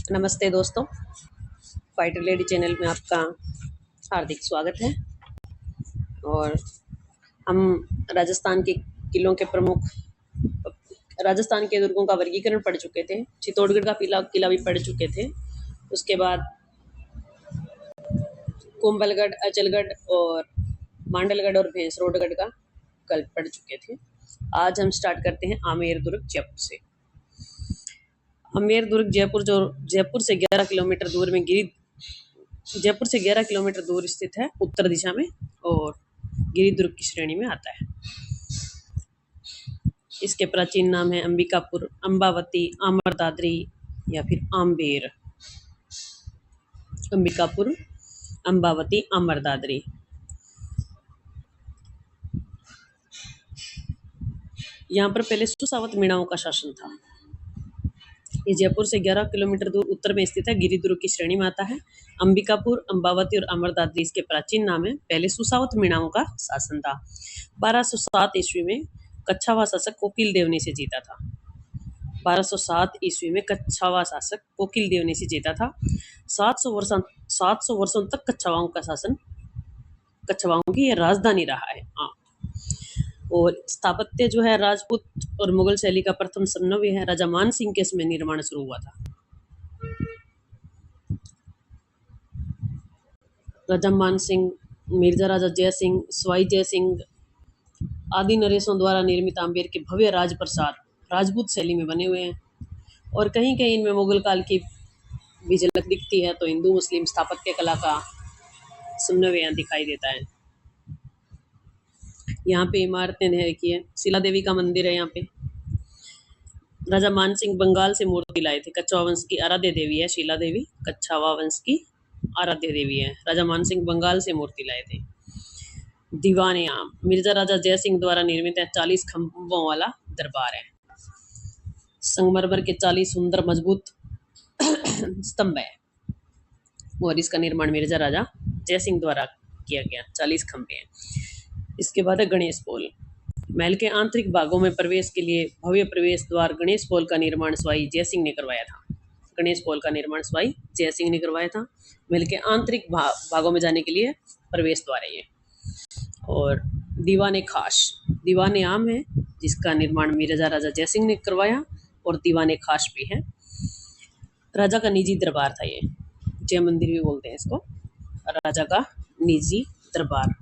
नमस्ते दोस्तों, fighter lady channel में आपका हार्दिक स्वागत है। और हम राजस्थान के किलों के प्रमुख राजस्थान के दुर्गों का वर्गीकरण पढ़ चुके थे। चित्तौड़गढ़ का किला किला भी पढ़ चुके थे। उसके बाद कुंभलगढ़, अचलगढ़ और मांडलगढ़ और भैंसरोडगढ़ का कल पढ़ चुके थे। आज हम स्टार्ट करते हैं आमेर दुर्ग जयपुर से। आमेर दुर्ग जयपुर से 11 किलोमीटर दूर में जयपुर से 11 किलोमीटर दूर स्थित है, उत्तर दिशा में, और गिरि दुर्ग की श्रेणी में आता है। इसके प्राचीन नाम है अंबिकापुर, अंबावती, आमरदादरी या फिर आम्बेर। अंबिकापुर, अंबावती, आमरदादरी। यहाँ पर पहले सुसावत मीणाओं का शासन था। ये जयपुर से 11 किलोमीटर दूर उत्तर में स्थित है, गिरि दुर्ग की श्रेणी में आता है। अंबिकापुर, अंबावती और अमरदादरी इसके प्राचीन नाम है। पहले सुसावत मीणाओं का शासन था। 1207 ईस्वी में कच्छावा शासक कोकिल देव ने इसे जीता था। 1207 ईस्वी में कच्छावा शासक कोकिल देव ने इसे जीता था। 700 वर्षों तक कच्छावाओं की यह राजधानी रहा है। और स्थापत्य जो है राजपूत और मुगल शैली का प्रथम समन्वय है। राजा मान सिंह के इसमें निर्माण शुरू हुआ था। राजा मान सिंह, मिर्जा राजा जय सिंह, सवाई जय सिंह आदि नरेशों द्वारा निर्मित आम्बेर के भव्य राजप्रसाद राजपूत शैली में बने हुए हैं। और कहीं कहीं इनमें मुगल काल की भी झलक दिखती है, तो हिंदू मुस्लिम स्थापत्य कला का समन्वय यहाँ दिखाई देता है। यहाँ पे इमारतें देखिए, शिला देवी का मंदिर है। यहाँ पे राजा मान सिंह बंगाल से मूर्ति लाए थे। कच्छावा वंश की आराध्य देवी है शिला देवी। कच्छावा वंश की आराध्य देवी है। राजा मान सिंह बंगाल से मूर्ति लाए थे। दीवाने आम मिर्जा राजा जय सिंह द्वारा निर्मित है। 40 खंभों वाला दरबार है। संगमरमर के 40 सुंदर मजबूत स्तंभ है और इसका निर्माण मिर्जा राजा जय सिंह द्वारा किया गया। 40 खंभे हैं। इसके बाद है गणेश पोल। महल के आंतरिक भागों में प्रवेश के लिए भव्य प्रवेश द्वार गणेश पोल का निर्माण सवाई जय सिंह ने करवाया था। गणेश पोल का निर्माण सवाई जय सिंह ने करवाया था। महल के आंतरिक भागों में जाने के लिए प्रवेश द्वार है ये। और दीवाने खास, दीवाने आम है जिसका निर्माण मिर्जा राजा जय सिंह ने करवाया, और दीवाने खास भी है। राजा का निजी दरबार था ये, जय मंदिर भी बोलते हैं इसको। राजा का निजी दरबार,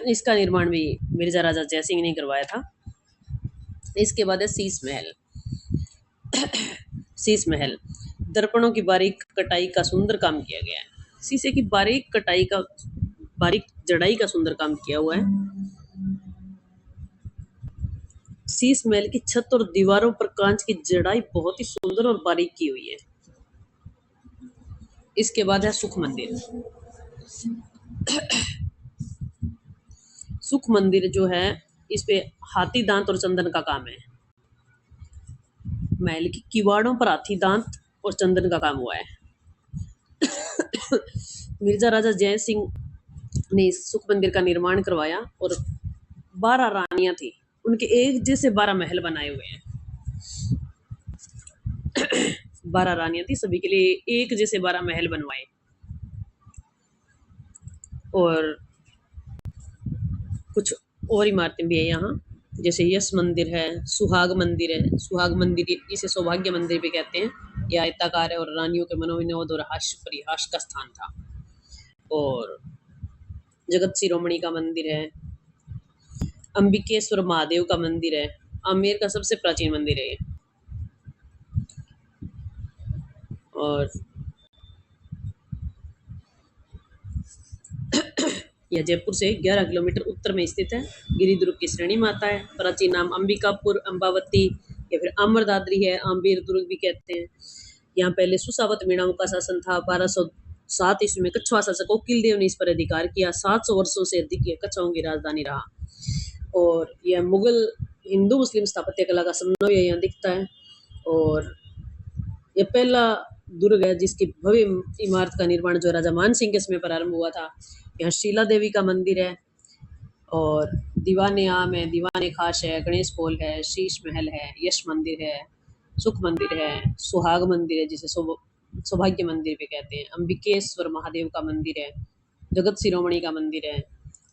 इसका निर्माण भी मिर्जा राजा जय सिंह ने करवाया था। इसके बाद है शीश महल। शीश महल दर्पणों की बारीक कटाई का सुंदर काम किया गया है। शीशे की बारीक जड़ाई का सुंदर काम किया हुआ है। शीश महल की छत और दीवारों पर कांच की जड़ाई बहुत ही सुंदर और बारीक की हुई है। इसके बाद है सुख मंदिर। सुख मंदिर जो है, इस पे हाथी दांत और चंदन का काम है। महल की किवाड़ों पर हाथी दांत और चंदन का काम हुआ है। मिर्जा राजा जय सिंह ने इस सुख मंदिर का निर्माण करवाया, और 12 रानियां थी, उनके एक जैसे 12 महल बनाए हुए हैं। 12 रानियां थी, सभी के लिए एक जैसे 12 महल बनवाए। और कुछ और इमारतें भी है यहाँ, जैसे यश मंदिर है, सुहाग मंदिर है। सुहाग मंदिर इसे सौभाग्य मंदिर भी कहते हैं। यह आयताकार है और रानियों के मनोविनोद और हास्य परिहास का स्थान था। और जगत शिरोमणि का मंदिर है। अंबिकेश्वर महादेव का मंदिर है। आमेर का सबसे प्राचीन मंदिर है ये। और यह जयपुर से 11 किलोमीटर उत्तर में स्थित है। गिरि दुर्ग की श्रेणी में आता है। प्राचीन नाम अंबिकापुर, अंबावती या फिर अमरदादरी है। आम्बेर दुर्ग भी कहते हैं। यहाँ पहले सुसावत मीणाओं का शासन था। 1207 ईस्वी में कच्छावा शासक कोकिल देव ने इस पर अधिकार किया। 700 वर्षों से अधिक कच्छाओं की राजधानी रहा। और यह मुगल हिंदू मुस्लिम स्थापत्य कला का समन्वय यहाँ दिखता है। और यह पहला दुर्ग है जिसकी भव्य इमारत का निर्माण जो राजा मान सिंह के समय प्रारंभ हुआ था। यहाँ शीला देवी का मंदिर है, और दीवाने आम है, दीवाने खास है, गणेश पोल है, शीश महल है, यश मंदिर है, सुख मंदिर है, सुहाग मंदिर है जिसे सौभाग्य मंदिर भी कहते हैं, अंबिकेश्वर महादेव का मंदिर है, जगत शिरोमणि का मंदिर है।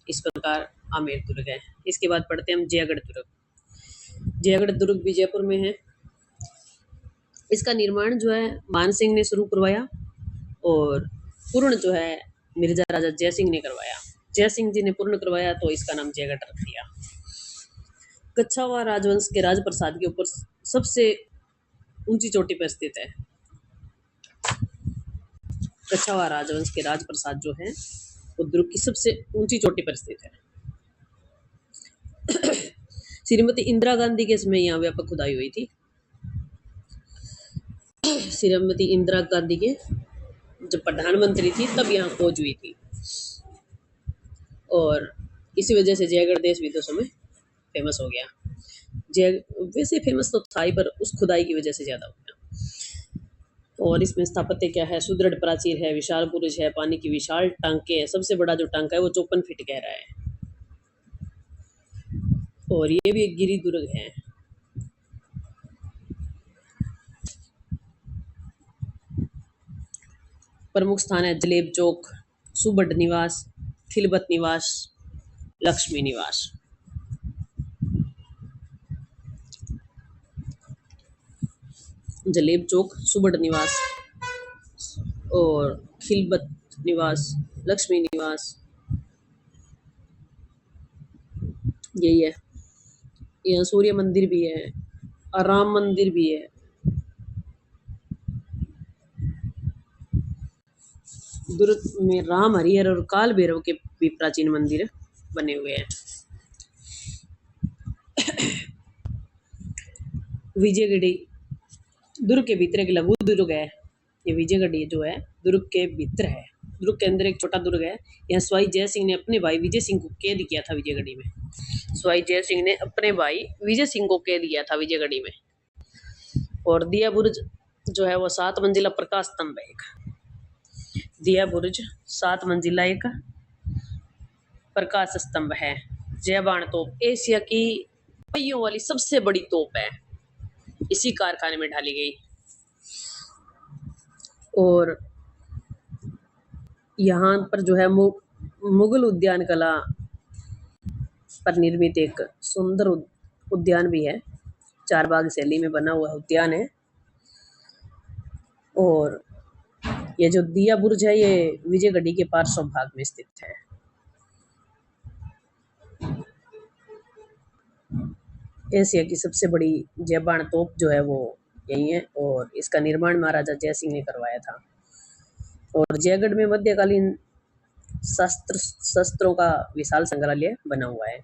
इस प्रकार आमेर दुर्ग है। इसके बाद पढ़ते हैं हम जयगढ़ दुर्ग। जयगढ़ दुर्ग भी जयपुर में है। इसका निर्माण जो है मान सिंह ने शुरू करवाया और पूर्ण जो है मिर्जा राजा जय सिंह ने करवाया। जय सिंह जी ने पूर्ण करवाया तो इसका नाम जयगढ़ रख दिया। कच्छावा राजवंश के राजप्रसाद के ऊपर सबसे ऊंची चोटी पर स्थित है। कच्छावा राजवंश के राजप्रसाद जो है वो दुर्ग की सबसे ऊंची चोटी पर स्थित है। श्रीमती इंदिरा गांधी के समय यहाँ व्यापक खुदाई हुई थी। श्रीमती इंदिरा गांधी के जब प्रधानमंत्री थी तब यहाँ खोज हुई थी और इसी वजह से जयगढ़ देश विदेशों में फेमस हो गया। जय वैसे फेमस तो था ही पर उस खुदाई की वजह से ज्यादा हो गया। और इसमें स्थापत्य क्या है, सुदृढ़ प्राचीर है, विशाल बुरुज है, पानी की विशाल टांके है। सबसे बड़ा जो टांका है वो 54 फीट गहरा है और ये भी एक गिरी दुर्ग है। प्रमुख स्थान है जलेब चौक, सुबड निवास, खिलबत निवास, लक्ष्मी निवास। जलेब चौक, सुबड निवास और खिलबत निवास, लक्ष्मी निवास, यही है। यहाँ सूर्य मंदिर भी है और राम मंदिर भी है। दुर्ग में राम, हरिहर और काल भैरव के भी प्राचीन मंदिर बने हुए हैं। विजयगढ़ी दुर्ग के भीतर एक लघु दुर्ग है। ये विजयगढ़ी जो है दुर्ग के भीतर है। दुर्ग के अंदर एक छोटा दुर्ग है। यहाँ सवाई जय सिंह ने अपने भाई विजय सिंह को कैद किया था विजयगढ़ी में। सवाई जय सिंह ने अपने भाई विजय सिंह को कैद किया था विजयगढ़ी में। और दिया बुर्ज जो है वो 7 मंजिला प्रकाश स्तंभ है। एक दिया बुर्ज 7 मंजिला एक प्रकाश स्तंभ है। जयबाण तोप एशिया की पहियों वाली सबसे बड़ी तोप है। इसी कारखाने में ढाली गई। और यहाँ पर जो है मुगल उद्यान कला पर निर्मित एक सुंदर उद्यान भी है। 4 बाग शैली में बना हुआ उद्यान है। और ये जो दिया बुर्ज है ये विजयगढ़ी के पार्श्व भाग में स्थित है। एशिया की सबसे बड़ी जयबाण तोप जो है वो यही है और इसका निर्माण महाराजा जय सिंह ने करवाया था। और जयगढ़ में मध्यकालीन शस्त्रों का विशाल संग्रहालय बना हुआ है।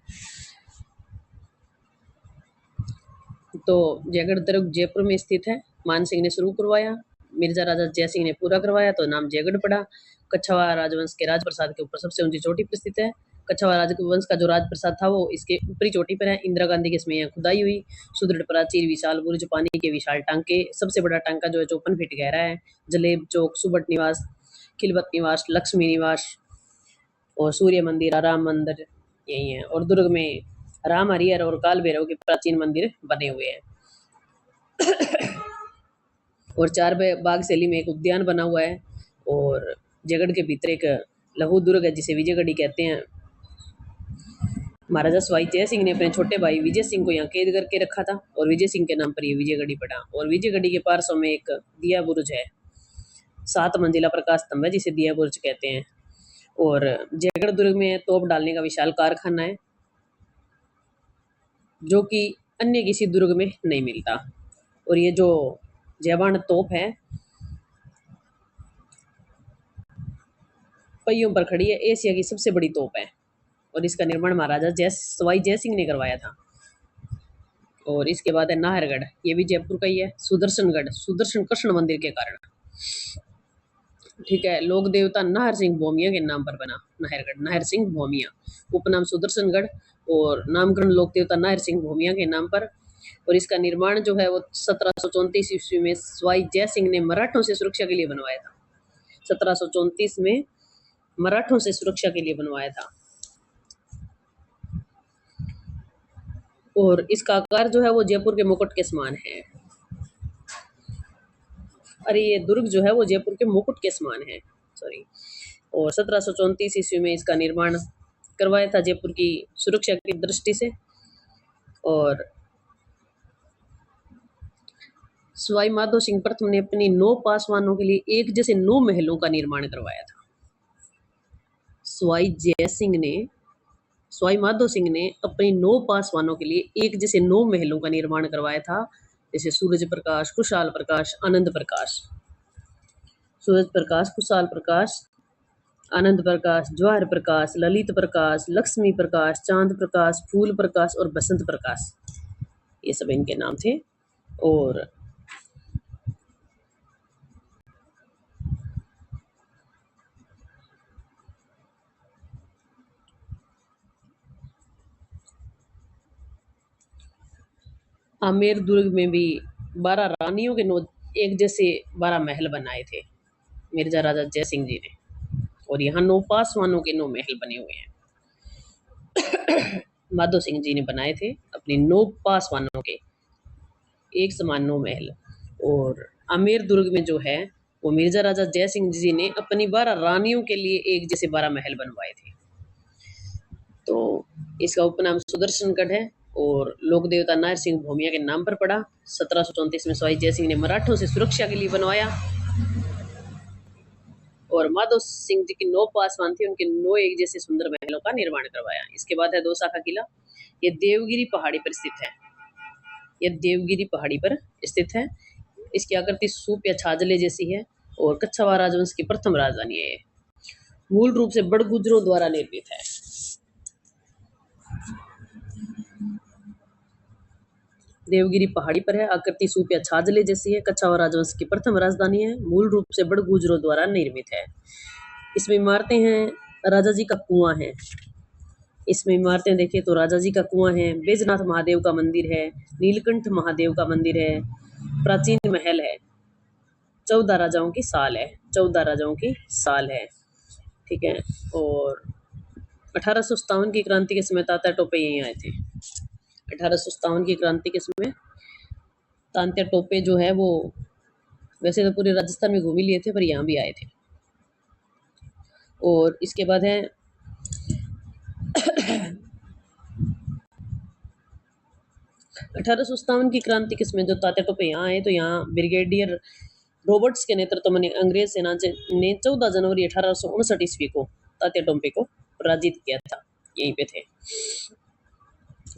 तो जयगढ़ दुर्ग जयपुर में स्थित है। मान सिंह ने शुरू करवाया, मिर्जा राजा जय सिंह ने पूरा करवाया तो नाम जयगढ़ पड़ा। कच्छावा राजवंश के राजप्रसाद के ऊपर सबसे ऊंची चोटी पर स्थित है। कच्छावा राजवंश का जो राजप्रसाद था वो इसके ऊपरी चोटी पर है। इंदिरा गांधी के समय यहाँ खुदाई हुई। सुदृढ़ प्राचीर, विशाल बुर्ज, पानी के विशाल टांके, सबसे बड़ा टांका जो है 54 फीट गहरा है। जलेब चौक, सुबट निवास, खिलबत निवास, लक्ष्मी निवास और सूर्य मंदिर, राम मंदिर यही है। और दुर्ग में राम, हरिहर और काल भैरव के प्राचीन मंदिर बने हुए हैं। और 4 बाग शैली में एक उद्यान बना हुआ है। और जयगढ़ के भीतर एक लघु दुर्ग है जिसे विजयगढ़ी कहते हैं। महाराजा सवाई जय सिंह ने अपने छोटे भाई विजय सिंह को यहाँ कैद करके रखा था और विजय सिंह के नाम पर ये विजयगढ़ी पड़ा। और विजयगढ़ी के पार्श्व में एक दिया बुर्ज है, 7 मंजिला प्रकाश स्तंभ है जिसे दिया बुर्ज कहते हैं। और जयगढ़ दुर्ग में तोप डालने का विशाल कारखाना है जो कि अन्य किसी दुर्ग में नहीं मिलता। और ये जो जयबाण तोप है पहियों पर खड़ी है, एशिया की सबसे बड़ी तोप है और इसका निर्माण महाराजा सवाई जय सिंह ने करवाया था। और इसके बाद है नाहरगढ़, ये भी जयपुर का ही है। सुदर्शनगढ़, सुदर्शन कृष्ण मंदिर के कारण, ठीक है। लोक देवता नाहर सिंह भोमिया के नाम पर बना नाहरगढ़, नाहर सिंह भोमिया, उपनाम सुदर्शनगढ़ और नामकरण लोक देवता नाहर सिंह भोमिया के नाम पर। और इसका निर्माण जो है वो 1734 ईस्वी में सवाई जय सिंह ने मराठों से सुरक्षा के लिए बनवाया था। 1734 में मराठों से सुरक्षा के लिए बनवाया था। और इसका आकार जो है वो जयपुर के मुकुट के समान है। अरे ये दुर्ग जो है वो जयपुर के मुकुट के समान है। सॉरी। और 1734 ईस्वी में इसका निर्माण करवाया था जयपुर की सुरक्षा की दृष्टि से। और सवाई माधो सिंह प्रथम ने अपनी 9 पासवानों के लिए एक जैसे 9 महलों का निर्माण करवाया था। सवाई जय सिंह ने सवाई माधो सिंह ने अपनी 9 पासवानों के लिए एक जैसे 9 महलों का निर्माण करवाया था, जैसे सूरज प्रकाश, खुशहाल प्रकाश, आनंद प्रकाश। सूरज प्रकाश, खुशहाल प्रकाश, आनंद प्रकाश, जवाहर प्रकाश, ललित प्रकाश, लक्ष्मी प्रकाश, चांद प्रकाश, फूल प्रकाश और बसंत प्रकाश, ये सब इनके नाम थे। और आमेर दुर्ग में भी 12 रानियों के 9 एक जैसे 12 महल बनाए थे मिर्जा राजा जय सिंह जी ने। और यहाँ 9 पासवानों के 9 महल बने हुए हैं। माधो सिंह जी ने बनाए थे अपने 9 पासवानों के एक समान 9 महल। और आमेर दुर्ग में जो है वो मिर्जा राजा जय सिंह जी ने अपनी 12 रानियों के लिए एक जैसे 12 महल बनवाए थे। तो इसका उपनाम सुदर्शनगढ़ है और लोक देवता नायर सिंह भूमिया के नाम पर पड़ा। 1734 में सवाई जय सिंह ने मराठों से सुरक्षा के लिए बनवाया। और माधो सिंह जी की 9 पासवान थे, उनके 9 एक जैसे सुंदर महलों का निर्माण करवाया। इसके बाद है 2 शाखा किला। ये देवगिरी पहाड़ी पर स्थित है। ये देवगिरी पहाड़ी पर स्थित है। इसकी आकृति सूप या छाजले जैसी है और कच्छावा राजवंश की प्रथम राजधानी है। मूल रूप से बड़गुजरों द्वारा निर्मित है। देवगिरी पहाड़ी पर है, आकृति सूप या छाजले जैसी है, कच्छावा राजवंश की प्रथम राजधानी है, मूल रूप से बड़गुजरों द्वारा निर्मित है। इसमें इमारतें हैं, राजा जी का कुआं है। इसमें इमारतें देखें तो राजा जी का कुआं है, बैजनाथ महादेव का मंदिर है, नीलकंठ महादेव का मंदिर है, प्राचीन महल है, 14 राजाओं की साल है, 14 राजाओं की साल है। ठीक है। और 1857 की क्रांति के समय तात्या टोपे यहीं आए थे। 1857 की क्रांति के समय तात्या टोपे जो है वो वैसे तो पूरे राजस्थान में घूम ही लिए थे, पर यहाँ भी आए थे। और इसके बाद है 1857 की क्रांति के समय जो तात्या टोपे यहाँ आए, तो यहाँ ब्रिगेडियर रॉबर्ट्स के नेतृत्व में अंग्रेज सेना ने 14 जनवरी 1859 ईस्वी को तात्या टोपे को पराजित किया था। यहीं पे थे।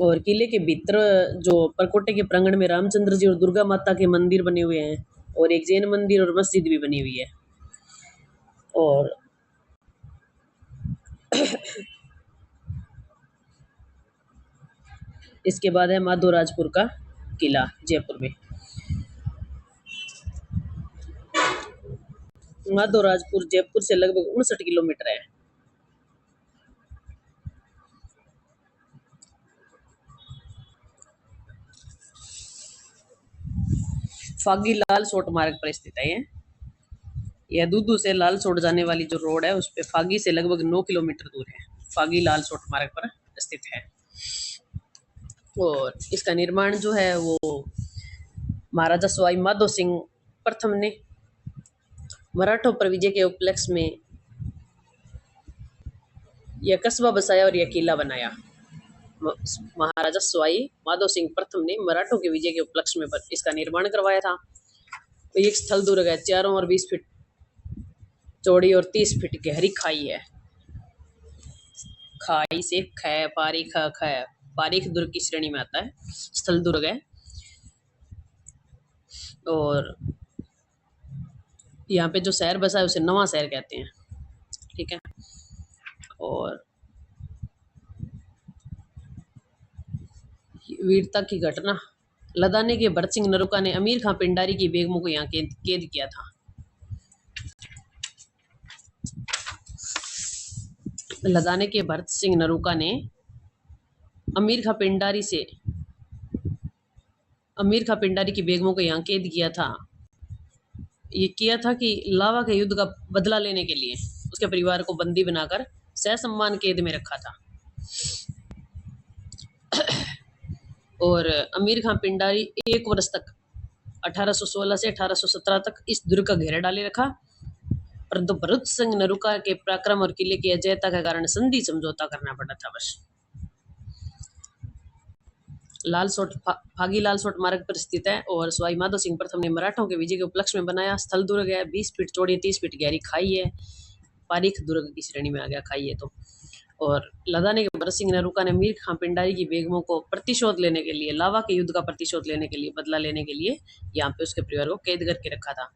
और किले के भीतर जो परकोटे के प्रांगण में रामचंद्र जी और दुर्गा माता के मंदिर बने हुए हैं और एक जैन मंदिर और मस्जिद भी बनी हुई है। और इसके बाद है माधोराजपुर का किला जयपुर में। माधोराजपुर जयपुर से लगभग 59 किलोमीटर है। फागी लाल सोट मार्ग पर स्थित है। यह दूदू से लाल सोट जाने वाली जो रोड है उस पे फागी से लगभग 9 किलोमीटर दूर है। फागी लाल सोट मार्ग पर स्थित है। और इसका निर्माण जो है वो महाराजा सवाई माधो सिंह प्रथम ने मराठों पर विजय के उपलक्ष्य में यह कस्बा बसाया और यह किला बनाया। महाराजा सवाई माधो सिंह प्रथम ने मराठों के विजय के उपलक्ष्य में इसका निर्माण करवाया था। एक स्थल दुर्ग है, चारों और 20 फीट चौड़ी और 30 फीट गहरी खाई है। खाई से खै पारीख खै पारीख दुर्ग की श्रेणी में आता है। स्थल दुर्ग है। और यहाँ पे जो शहर बसा है उसे नवा शहर कहते हैं। ठीक है। और वीरता की घटना, लदाने के भरत सिंह नरूका ने अमीर खां पिंडारी की बेगमों को यहाँ कैद किया था। लदाने के भरत सिंह नरूका ने अमीर खां पिंडारी की बेगमों को यहाँ कैद किया था। ये किया था कि लावा के युद्ध का बदला लेने के लिए उसके परिवार को बंदी बनाकर ससम्मान कैद में रखा था। और अमीर खां पिंडारी 1 वर्ष तक 1816 से 1817 तक इस दुर्ग का घेरा डाले रखा, परंतु भरत सिंह नरुका के पराक्रम और किले की अजयता के कारण संधि समझौता करना पड़ा था बस। लालसोट फागी लालसोट मार्ग पर स्थित है और सवाई माधो सिंह प्रथम ने मराठों के विजय के उपलक्ष्य में बनाया। स्थल दुर्ग है, 20 फीट चौड़ी 30 फीट गहरी खाई है, पारीख दुर्ग की श्रेणी में आ गया खाई है तो। और लदाने के भरत सिंह नरुका ने मीर खां पिंडारी की बेगमों को प्रतिशोध लेने के लिए, लावा के युद्ध का प्रतिशोध लेने के लिए, बदला लेने के लिए यहाँ पे उसके परिवार को कैद करके रखा था।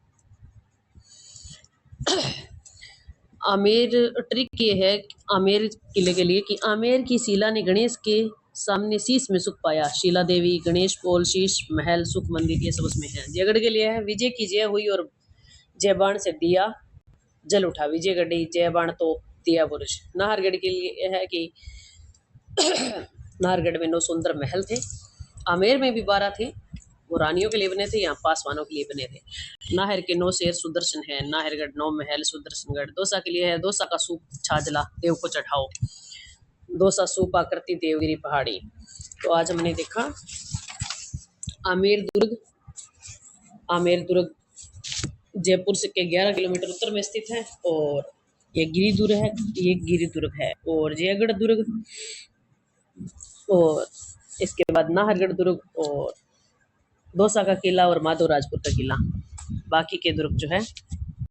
आमेर ट्रिक ये है आमेर किले के लिए कि आमेर की शिला ने गणेश के सामने शीश में सुख पाया। शिला देवी, गणेश पोल, शीश महल, सुख मंदिर, ये सब उसमें है। जयगढ़ के लिए है विजय की जय हुई और जय बाण से दिया जल उठा, विजय गढ़ी जय बाण तो दिया बुर्ज। नाहरगढ़ के लिए है कि नाहरगढ़ में 9 सुंदर महल थे। आमेर में भी 12 थे, वो रानियों के लिए बने थे, यहाँ पासवानों के लिए बने थे। नाहर के 9 शेर सुदर्शन है, नाहरगढ़ 9 महल सुदर्शनगढ़। दौसा के लिए है दौसा का सूप छाजला देव को चढ़ाओ, दौसा सूप आकृति देवगिरी पहाड़ी। तो आज हमने देखा आमेर दुर्ग। आमेर दुर्ग जयपुर से के 11 किलोमीटर उत्तर में स्थित है और ये गिरिदुर्ग है, ये गिरिदुर्ग है। और जयगढ़ दुर्ग और इसके बाद नाहरगढ़ दुर्ग और दौसा का किला और माधवराजपुर का किला। बाकी के दुर्ग जो है